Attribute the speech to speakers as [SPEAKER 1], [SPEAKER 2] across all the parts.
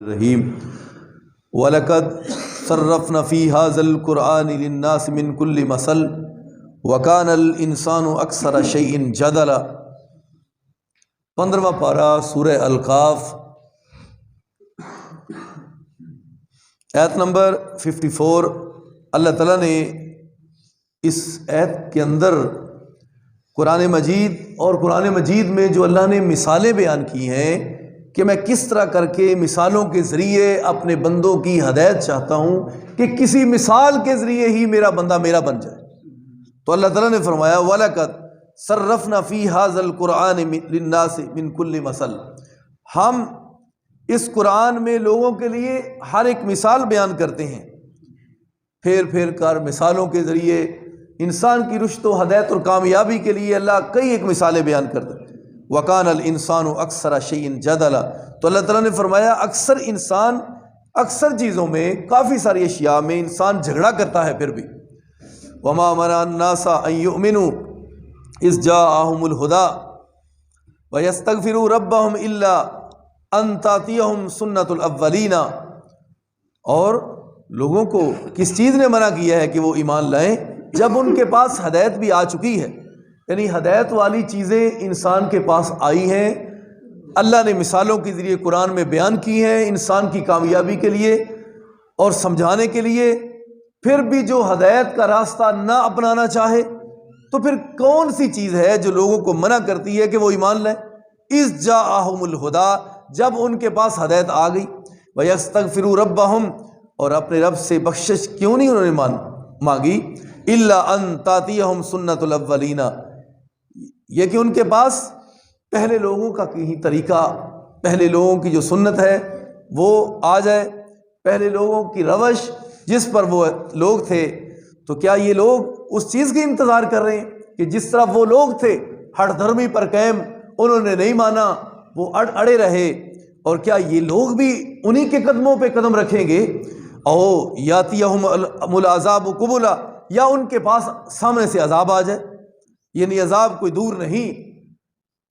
[SPEAKER 1] الرحیم وَلَقَدْ صَرَّفْنَا فِي هَذَا الْقُرْآنِ لِلنَّاسِ مِنْ كُلِّ مَثَلٍ وَكَانَ الْإِنسَانُ أَكْثَرَ شَيْءٍ جَدَلًا۔ 15واں پارہ سورہ القاف، آیت نمبر 54۔ اللہ تعالیٰ نے اس آیت کے اندر قرآن مجید اور قرآن مجید میں جو اللہ نے مثالیں بیان کی ہیں کہ میں کس طرح کر کے مثالوں کے ذریعے اپنے بندوں کی ہدایت چاہتا ہوں کہ کسی مثال کے ذریعے ہی میرا بندہ میرا بن جائے، تو اللہ تعالیٰ نے فرمایا وَلَقَدْ صَرَّفْنَا فِي هَذَا الْقُرْآنِ لِلنَّاسِ مِنْ كُلِّ مَثَلٍ، ہم اس قرآن میں لوگوں کے لیے ہر ایک مثال بیان کرتے ہیں، پھیر پھیر کر مثالوں کے ذریعے انسان کی رشد و ہدایت اور کامیابی کے لیے اللہ کئی ایک مثالیں بیان کرتا ہے۔ وَكَانَ الْإِنسَانُ أَكْثَرَ شَيْءٍ جَدَلًا، تو اللہ تعالیٰ نے فرمایا اکثر انسان اکثر چیزوں میں، کافی ساری اشیاء میں انسان جھگڑا کرتا ہے پھر بھی۔ وَمَا مَنَعَ النَّاسَ أَن يُؤْمِنُوا إِذْ جَاءَهُمُ الْهُدَىٰ وَيَسْتَغْفِرُوا رَبَّهُمْ إِلَّا أَن تَأْتِيَهُمْ سُنَّةُ الْأَوَّلِينَ، اور لوگوں کو کس چیز نے منع کیا ہے کہ وہ ایمان لائیں؟ جب ان کے پاس ہدایت بھی آ چکی ہے، یعنی ہدایت والی چیزیں انسان کے پاس آئی ہیں، اللہ نے مثالوں کے ذریعے قرآن میں بیان کی ہیں انسان کی کامیابی کے لیے اور سمجھانے کے لیے، پھر بھی جو ہدایت کا راستہ نہ اپنانا چاہے تو پھر کون سی چیز ہے جو لوگوں کو منع کرتی ہے کہ وہ ایمان لائیں؟ اِذْ جَاءَهُمُ الْهُدَىٰ، جب ان کے پاس ہدایت آ گئی، وَيَسْتَغْفِرُوا رَبَّهُمْ، اور اپنے رب سے بخشش کیوں نہیں انہوں نے مانگی؟ إِلَّا أَن تَأْتِيَهُمْ سُنَّةُ الْأَوَّلِينَ، یہ کہ ان کے پاس پہلے لوگوں کا کہیں طریقہ، پہلے لوگوں کی جو سنت ہے وہ آ جائے، پہلے لوگوں کی روش جس پر وہ لوگ تھے۔ تو کیا یہ لوگ اس چیز کی انتظار کر رہے ہیں کہ جس طرح وہ لوگ تھے ہٹ دھرمی پر قائم، انہوں نے نہیں مانا، وہ اڑے رہے، اور کیا یہ لوگ بھی انہی کے قدموں پہ قدم رکھیں گے؟ او یاتیہم العذاب قبلا، یا ان کے پاس سامنے سے عذاب آ جائے، یعنی عذاب کوئی دور نہیں،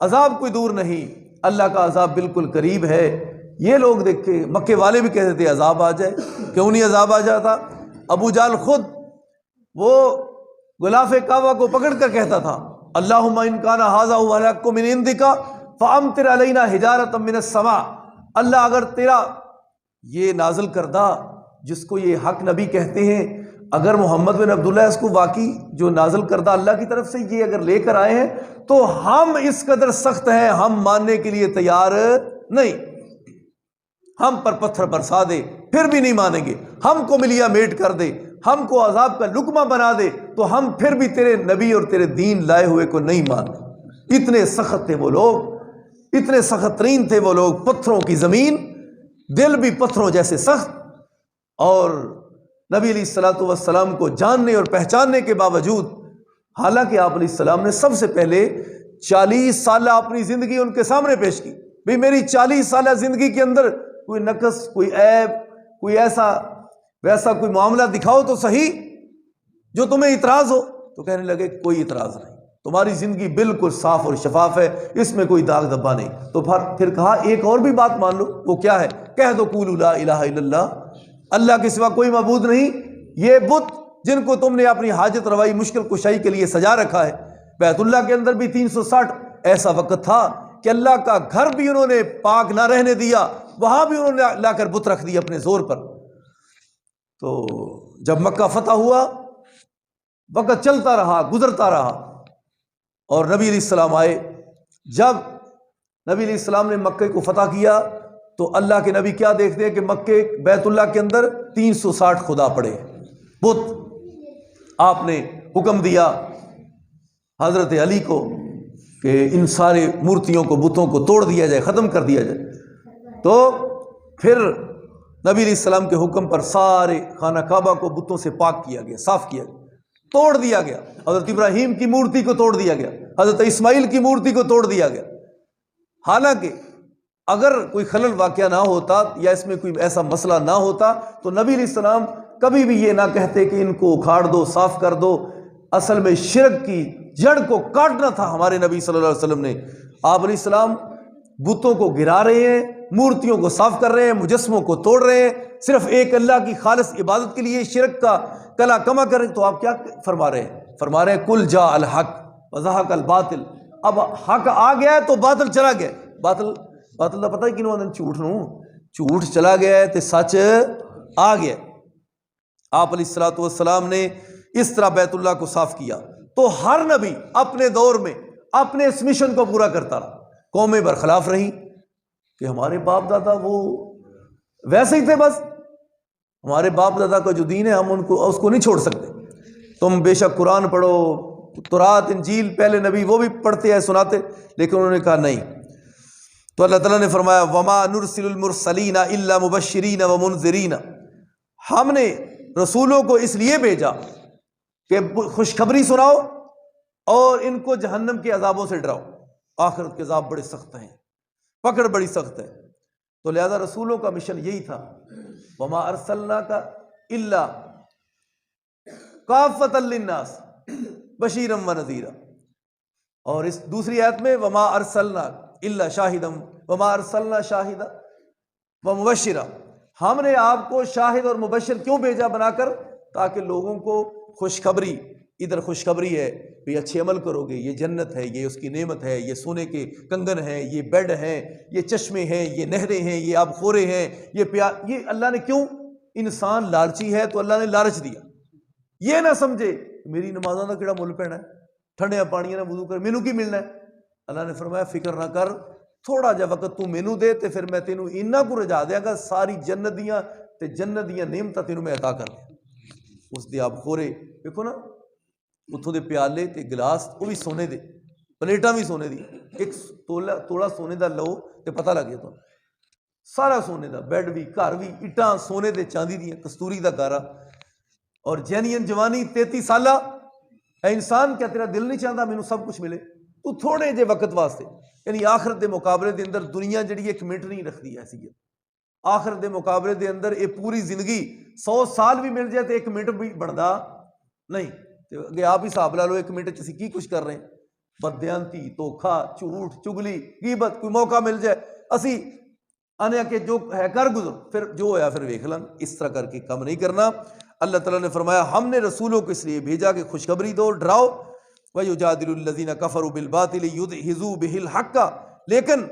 [SPEAKER 1] عذاب کوئی دور نہیں، اللہ کا عذاب بالکل قریب ہے۔ یہ لوگ دیکھے مکے والے بھی کہتے تھے عذاب آ جائے، کیوں نہیں عذاب آ جاتا؟ ابو جہل خود وہ غلاف کعبہ کو پکڑ کر کہتا تھا اللہم ان کان ھذا ھو الحق من عندک فامطر علینا حجارۃ من السماء، اللہ اگر تیرا یہ نازل کردہ جس کو یہ حق نبی کہتے ہیں، اگر محمد بن عبداللہ اس کو واقعی جو نازل کردہ اللہ کی طرف سے یہ اگر لے کر آئے ہیں تو ہم اس قدر سخت ہیں، ہم ماننے کے لیے تیار نہیں، ہم پر پتھر برسا دے پھر بھی نہیں مانیں گے، ہم کو ملیا میٹ کر دے، ہم کو عذاب کا لقمہ بنا دے تو ہم پھر بھی تیرے نبی اور تیرے دین لائے ہوئے کو نہیں مانتے۔ اتنے سخت تھے وہ لوگ، اتنے سخت ترین تھے وہ لوگ، پتھروں کی زمین، دل بھی پتھروں جیسے سخت، اور نبی علیہ الصلوۃ والسلام کو جاننے اور پہچاننے کے باوجود، حالانکہ آپ علیہ السلام نے سب سے پہلے 40 سالہ اپنی زندگی ان کے سامنے پیش کی، بھئی میری 40 سالہ زندگی کے اندر کوئی نقص، کوئی عیب، کوئی ایسا ویسا کوئی معاملہ دکھاؤ تو صحیح جو تمہیں اعتراض ہو۔ تو کہنے لگے کوئی اعتراض نہیں، تمہاری زندگی بالکل صاف اور شفاف ہے، اس میں کوئی داغ دھبا نہیں۔ تو پھر کہا ایک اور بھی بات مان لو، وہ کیا ہے؟ کہہ دو قولوا لا الہ الا اللہ، اللہ کے سوا کوئی معبود نہیں۔ یہ بت جن کو تم نے اپنی حاجت روائی مشکل کشائی کے لیے سجا رکھا ہے، بیت اللہ کے اندر بھی 360 ایسا وقت تھا کہ اللہ کا گھر بھی انہوں نے پاک نہ رہنے دیا، وہاں بھی انہوں نے لا کر بت رکھ دیا اپنے زور پر۔ تو جب مکہ فتح ہوا، وقت چلتا رہا، گزرتا رہا، اور نبی علیہ السلام آئے۔ جب نبی علیہ السلام نے مکے کو فتح کیا تو اللہ کے نبی کیا دیکھتے ہیں کہ مکے بیت اللہ کے اندر 360 خدا پڑے بت۔ آپ نے حکم دیا حضرت علی کو کہ ان سارے مورتیوں کو، بتوں کو توڑ دیا جائے، ختم کر دیا جائے۔ تو پھر نبی علیہ السلام کے حکم پر سارے خانہ کعبہ کو بتوں سے پاک کیا گیا، صاف کیا گیا، توڑ دیا گیا۔ حضرت ابراہیم کی مورتی کو توڑ دیا گیا، حضرت اسماعیل کی مورتی کو توڑ دیا گیا۔ حالانکہ اگر کوئی خلل واقعہ نہ ہوتا یا اس میں کوئی ایسا مسئلہ نہ ہوتا تو نبی علیہ السلام کبھی بھی یہ نہ کہتے کہ ان کو اکھاڑ دو، صاف کر دو۔ اصل میں شرک کی جڑ کو کاٹنا تھا ہمارے نبی صلی اللہ علیہ وسلم نے۔ آپ علیہ السلام بتوں کو گرا رہے ہیں مورتیوں کو صاف کر رہے ہیں، مجسموں کو توڑ رہے ہیں، صرف ایک اللہ کی خالص عبادت کے لیے شرک کا کلا کما کر رہے ہیں، تو آپ کیا فرما رہے ہیں؟ فرما رہے ہیں کل جاء الحق وزہق الباطل، اب حق آ گیا ہے تو باطل چلا گیا۔ باطل کا پتہ ہے کنوں آدھے؟ جھوٹ چلا گیا ہے تو سچ آ گیا۔ آپ علیہ الصلوۃ والسلام نے اس طرح بیت اللہ کو صاف کیا، تو ہر نبی اپنے دور میں اپنے اس مشن کو پورا کرتا رہا۔ قومیں برخلاف رہیں کہ ہمارے باپ دادا وہ ویسے ہی تھے، بس ہمارے باپ دادا کا جو دین ہے ہم اس کو نہیں چھوڑ سکتے۔ تم بے شک قرآن پڑھو، تورات انجیل پہلے نبی وہ بھی پڑھتے ہیں سناتے، لیکن انہوں نے کہا نہیں۔ تو اللہ تعالیٰ نے فرمایا وما نرسل المرسلین الا مبشرین ومنذرین، ہم نے رسولوں کو اس لیے بھیجا کہ خوشخبری سناؤ اور ان کو جہنم کے عذابوں سے ڈراؤ۔ آخرت کے عذاب بڑے سخت ہیں، پکڑ بڑی سخت ہے، تو لہذا رسولوں کا مشن یہی تھا وما ارسلناک الا کافۃ للناس بشیرا ونذیرا، اور اس دوسری آیت میں وما ارسلنا الا شاہدا وما ارسلنا شاہدا ومبشرا، ہم نے آپ کو شاہد اور مبشر کیوں بھیجا بنا کر؟ تاکہ لوگوں کو خوشخبری، ادھر خوشخبری ہے کہ اچھے عمل کرو گے، یہ جنت ہے، یہ اس کی نعمت ہے، یہ سونے کے کنگن ہیں، یہ بیڈ ہیں، یہ چشمے ہیں، یہ نہریں ہیں، یہ آب خورے ہیں، یہ پیار۔ یہ اللہ نے کیوں؟ انسان لالچی ہے تو اللہ نے لالچ دیا۔ یہ نہ سمجھے میری نمازاں دا کیڑا مل پینا ہے، ٹھنڈے پانیاں نہ وضو کر مینوں کی ملنا ہے۔ اللہ نے فرمایا فکر نہ کر، تھوڑا جا وقت تو مینوں دے تے پھر میں تینوں اینا کو رجا دیاں گا، ساری جنت دیاں نعمتاں تینوں میں عطا کر دیا۔ اس دے آپ خورے دیکھو نا، اتھوں دے پیالے تے گلاس وہ بھی سونے دے، پلیٹاں بھی سونے دی، ایک توڑا سونے دا لو تے پتہ لگ گیا تو سارا سونے دا، بیڈ بھی، گھر بھی، اٹاں سونے دے، چاندی دیاں، کستوری دا گارا، اور جینین جوانی 33 سالہ۔ اے انسان، کیا تیرا دل نہیں چاہتا مینوں سب کچھ ملے؟ تو تھوڑے جے وقت واسطے، یعنی آخرت دے مقابلے دے اندر دنیا جڑی ایک منٹ نہیں رکھتی حیثیت، آخرت دے مقابلے دے اندر یہ پوری زندگی 100 سال بھی مل جائے تو ایک منٹ بھی بندا نہیں۔ اگے آپ ہی حساب لا لو ایک منٹ اسی کی کچھ کر رہے ہیں، بددیانتی، دھوکھا، جھوٹ، چگلی، غیبت، کوئی موقع مل جائے اسی آنے کہ جو ہے کر گزر، پھر جو ہویا پھر ویکھ لیں۔ اس طرح کر کے کم نہیں کرنا۔ اللہ تعالیٰ نے فرمایا ہم نے رسولوں کو اس لیے بھیجا کہ خوشخبری دو، ڈراؤ۔ وَيُجَادِلُ الَّذِينَ كَفَرُوا بِالْبَاطِلِ لِيُدْحِضُوا بِهِ الْحَقَّ، لیکن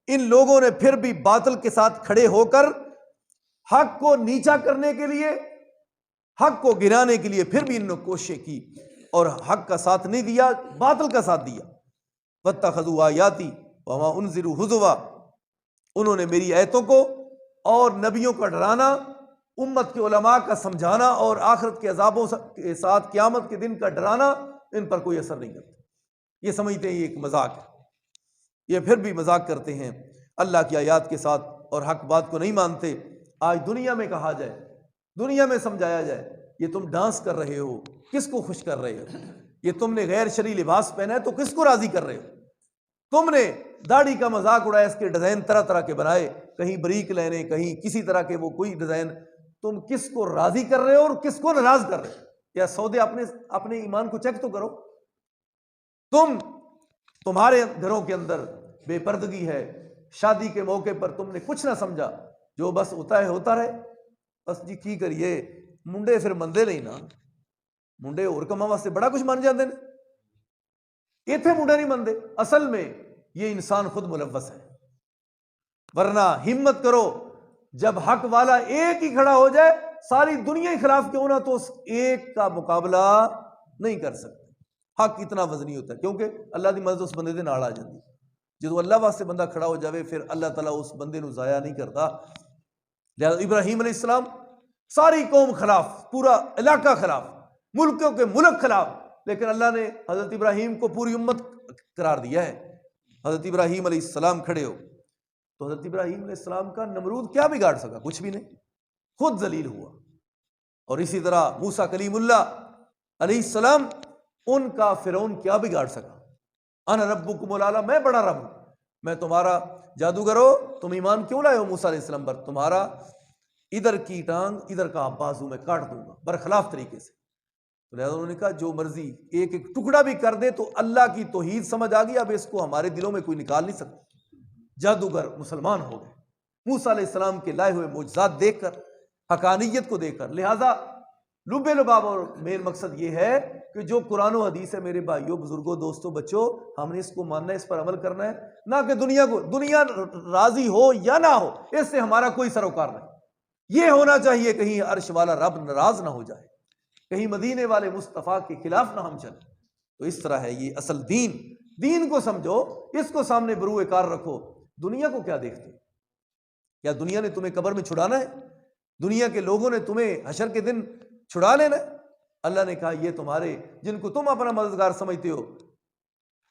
[SPEAKER 1] ان لوگوں نے پھر بھی باطل کے ساتھ کھڑے ہو کر حق کو نیچا کرنے کے لیے، حق کو گرانے کے لیے پھر بھی انہوں نے کوشش کی اور حق کا ساتھ نہیں دیا، باطل کا ساتھ دیا۔ وَاتَّخَذُوا آیَاتِي وَمَا أُنذِرُوا هُزُوًا، انہوں نے میری آیتوں کو اور نبیوں کا ڈرانا، امت کے علماء کا سمجھانا اور آخرت کے عذابوں کے ساتھ قیامت کے دن کا ڈرانا ان پر کوئی اثر نہیں کرتا۔ یہ سمجھتے ہیں یہ ایک مذاق ہے، یہ پھر بھی مذاق کرتے ہیں اللہ کی آیات کے ساتھ اور حق بات کو نہیں مانتے۔ آج دنیا میں کہا جائے، دنیا میں سمجھایا جائے، یہ تم ڈانس کر رہے ہو، کس کو خوش کر رہے ہو؟ یہ تم نے غیر شرعی لباس پہنا ہے تو کس کو راضی کر رہے ہو؟ تم نے داڑھی کا مذاق اڑایا، اس کے ڈیزائن طرح طرح کے بنائے، کہیں بریک لینے، کہیں کسی طرح کے وہ کوئی ڈیزائن، تم کس کو راضی کر رہے ہو اور کس کو ناراض کر رہے ہو؟ یا سودے اپنے ایمان کو چیک تو کرو۔ تمہارے گھروں کے اندر بے پردگی ہے، شادی کے موقع پر تم نے کچھ نہ سمجھا، جو بس ہوتا ہے ہوتا رہے، بس جی کی کریے، منڈے پھر مندے نہیں نا، منڈے اور کما واسطے بڑا کچھ مان جاندے نے، ایتھے منڈے نہیں مندے۔ اصل میں یہ انسان خود ملوث ہے، ورنہ ہمت کرو، جب حق والا ایک ہی کھڑا ہو جائے، ساری دنیا کے خلاف کیوں نہ، تو اس ایک کا مقابلہ نہیں کر سکتے۔ حق اتنا وزنی ہوتا ہے، کیونکہ اللہ دی مدد اس بندے دے نال آ جاندی۔ جدو اللہ واسطے بندہ کھڑا ہو جاوے، پھر اللہ تعالیٰ اس بندے نو ضائع نہیں کرتا۔ لہذا ابراہیم علیہ السلام، ساری قوم خلاف، پورا علاقہ خلاف، ملکوں کے ملک خلاف، لیکن اللہ نے حضرت ابراہیم کو پوری امت قرار دیا ہے۔ حضرت ابراہیم علیہ السلام کھڑے ہو، تو حضرت ابراہیم علیہ السلام کا نمرود کیا بگاڑ سکا؟ کچھ بھی نہیں، خود ذلیل ہوا۔ اور اسی طرح موسیٰ کلیم اللہ علیہ السلام، ان کا فرعون کیا بگاڑ سکا؟ انا ربکم الاعلی، میں بڑا رب ہوں، میں تمہارا جادوگر ہو، تم ایمان کیوں لائے ہو موسیٰ علیہ السلام پر؟ تمہارا ادھر کی ٹانگ ادھر کا بازو میں کاٹ دوں گا، برخلاف طریقے سے۔ تو لہذا انہوں نے کہا جو مرضی ایک ایک ٹکڑا بھی کر دے تو اللہ کی توحید سمجھ آ گئی، اب اس کو ہمارے دلوں میں کوئی نکال نہیں سکتا۔ جادوگر مسلمان ہو گئے، موسیٰ علیہ السلام کے لائے ہوئے معجزات دیکھ کر، حقانیت کو دیکھ کر۔ لہٰذا لب لباب اور مین مقصد یہ ہے کہ جو قرآن و حدیث ہے میرے بھائیوں، بزرگوں، دوستوں، بچوں، ہم نے اس کو ماننا ہے، اس پر عمل کرنا ہے، نہ کہ دنیا راضی ہو یا نہ ہو، اس سے ہمارا کوئی سروکار نہیں۔ یہ ہونا چاہیے کہیں عرش والا رب ناراض نہ ہو جائے، کہیں مدینے والے مصطفیٰ کے خلاف نہ ہم چلیں۔ تو اس طرح ہے یہ اصل دین کو سمجھو، اس کو سامنے بروئے کار رکھو۔ دنیا کو کیا دیکھتے؟ کیا دنیا نے تمہیں قبر میں چھڑانا ہے؟ دنیا کے لوگوں نے تمہیں حشر کے دن چھڑا لینا ہے؟ اللہ نے کہا یہ تمہارے جن کو تم اپنا مددگار سمجھتے ہو،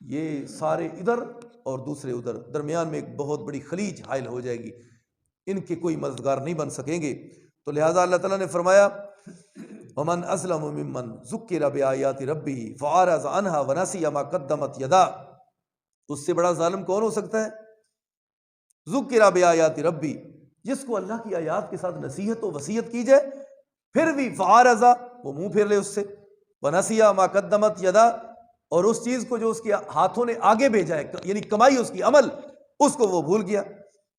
[SPEAKER 1] یہ سارے ادھر اور دوسرے ادھر، درمیان میں ایک بہت بڑی خلیج حائل ہو جائے گی، ان کے کوئی مددگار نہیں بن سکیں گے۔ تو لہٰذا اللہ تعالیٰ نے فرمایا وَمَنْ أَظْلَمُ مِمَّنْ ذُكِّرَ بِآيَاتِ رَبِّهِ فَأَعْرَضَ عَنْهَا وَنَسِيَ مَا قَدَّمَتْ يَدَاهُ۔ اس سے بڑا ظالم کون ہو سکتا ہے؟ ذُكِّرَ بِآيَاتِ رَبِّهِ، جس کو اللہ کی آیات کے ساتھ نصیحت و وصیت کی جائے، پھر بھی فَأَعْرَضَ، وہ منہ پھیر لے اس سے، وَنَسِيَ مَا قَدَّمَتْ يَدَاهُ، اور اس چیز کو جو اس کے ہاتھوں نے آگے بھیجا ہے، یعنی کمائی اس کی عمل، اس کو وہ بھول گیا۔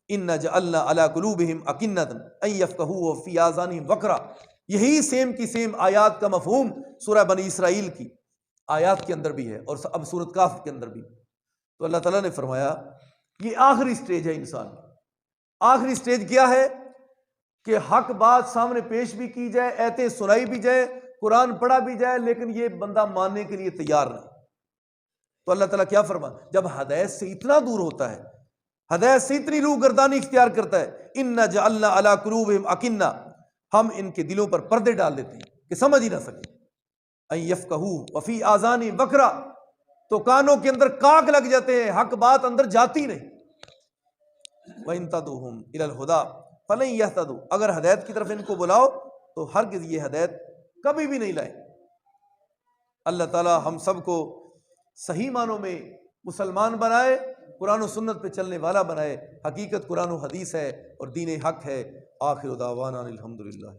[SPEAKER 1] اِنَّا جَعَلْنَا عَلَىٰ قُلُوبِهِمْ أَكِنَّةً أَن يَفْقَهُوهُ وَفِي آذَانِهِمْ وَقْرًا، یہی سیم کی سیم آیات کا مفہوم سورہ بنی اسرائیل کی آیات کے اندر بھی ہے اور اب سورۃ کہف کے اندر بھی۔ تو اللہ تعالیٰ نے فرمایا یہ آخری سٹیج ہے انسان کی۔ آخری سٹیج کیا ہے؟ کہ حق بات سامنے پیش بھی کی جائے، ایتیں سنائی بھی جائے، قرآن پڑھا بھی جائے، لیکن یہ بندہ ماننے کے لیے تیار نہیں۔ تو اللہ تعالیٰ کیا فرمایا؟ جب ہدایت سے اتنا دور ہوتا ہے، ہدایت سے اتنی روح گردانی اختیار کرتا ہے، اِنَّا جَعَلْنَا عَلَىٰ قُلُوبِهِمْ أَكِنَّةً، ہم ان کے دلوں پر پردے ڈال دیتے ہیں کہ سمجھ ہی نہ سکیں، أَن يَفْقَهُوهُ وَفِي آذَانِهِمْ وَقْرًا، تو کانوں کے اندر کاک لگ جاتے ہیں، حق بات اندر جاتی نہیں۔ وَإِن تَدْعُوهُمْ إِلَى الْهُدَىٰ فَلَن يَهْتَدُوا، اگر ہدایت کی طرف ان کو بلاؤ تو ہرگز یہ ہدایت کبھی بھی نہیں لائیں۔ اللہ تعالی ہم سب کو صحیح معنوں میں مسلمان بنائے، قرآن و سنت پہ چلنے والا بنائے۔ حقیقت قرآن و حدیث ہے اور دین حق ہے۔ آخر دعوانا الحمدللہ۔